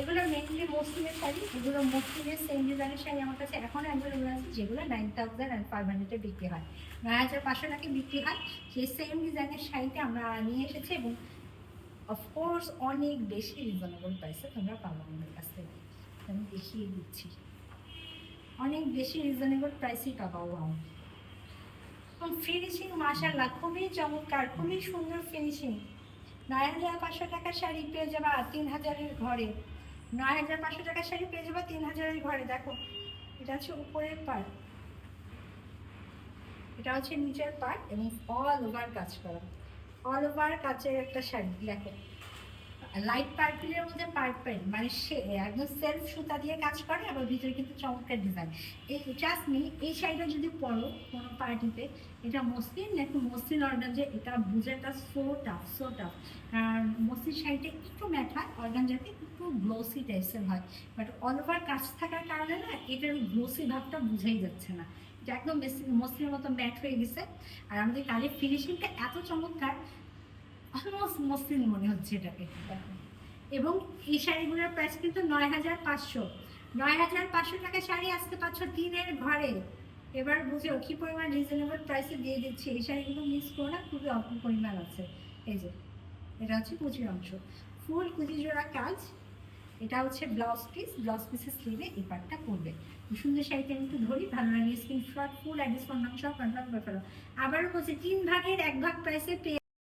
এগুলো মেনলি মসলিনের শাড়ি, এগুলো মসলিনের সেম ডিজাইনের শাড়ি আমার কাছে এখন অ্যাভেলেবল আছে, যেগুলো 9500 বিক্রি হয়, 9500 টাকা বিক্রি হয়। সেই সেম ডিজাইনের শাড়িটা আমরা নিয়ে এসেছি এবং অফকোর্স অনেক বেশি রিজনেবল প্রাইসে তোমরা পাবো আমাদের কাছ থেকে। আমি দেখিয়ে দিচ্ছি, অনেক বেশি রিজনেবল প্রাইসেই পাবো। ফিনিশিং মাশাআল্লাহ খুবই চমৎকার, খুবই সুন্দর ফিনিশিং। 9500 টাকার শাড়ি পেয়ে যাবা 3000-এর ঘরে, 9500 টাকার শাড়ি পেয়ে যাবা 3000-এর ঘরে। দেখো এটা হচ্ছে উপরের পার্ট, এটা হচ্ছে নিচের পার্ট এবং অল ওভার কাজ করা, অল ওভার কাচের একটা শাড়ি। দেখো লাইট পার্পেলের মধ্যে পার্পেল, মানে সে একদম সেলফ সুতা দিয়ে কাজ করে, আবার ভিতরে কিন্তু চমৎকার ডিজাইন। এই ট্রাস্ট মি, এই শাড়িটা যদি পরো কোনো পার্টিতে, এটা মসলিন নাকি মসলিন অর্গানজা, এটা বুঝাটা সো টাফ, সো টাফ। আর মসলিন শাড়িটা একটু ম্যাট হয়, অর্গানজাতে একটু গ্লোসি টাইপসের হয়, বাট অল ওভার কাজ থাকার কারণে না এটার গ্লোসি ভাবটা বুঝাই যাচ্ছে না, এটা একদম মসলিনের মতো ম্যাট হয়ে গেছে। আর আমাদের কাজের ফিনিশিংটা এত চমৎকার, অলমোস্ট মসলিন মনে হচ্ছে এটাকে। এবং এই শাড়িগুলোর প্রাইস কিন্তু 9500, 9500 টাকা শাড়ি আসতে পারছো 3-এর ঘরে। এবার বুঝো কি পরিমাণ রিজনেবল প্রাইসে দিয়ে দিচ্ছি। এই শাড়িগুলো মিস করো না, খুবই অল্প পরিমাণ আছে। এই যে এটা হচ্ছে কুচির অংশ, ফুল কুচি জোড়া কাজ। এটা হচ্ছে ব্লাউজ পিস, ব্লাউজ পিসের স্লিভে এই পার্টটা পড়বে। সুন্দর শাড়িটা আমি একটু ধরি, ভালো লাগে স্ক্রিনশট ফুল অ্যাড্রেস ফোন নাম সব কনফার্ম করে ফেলো। আবারও বলছি 3 ভাগের 1 ভাগ প্রাইসে পেয়ে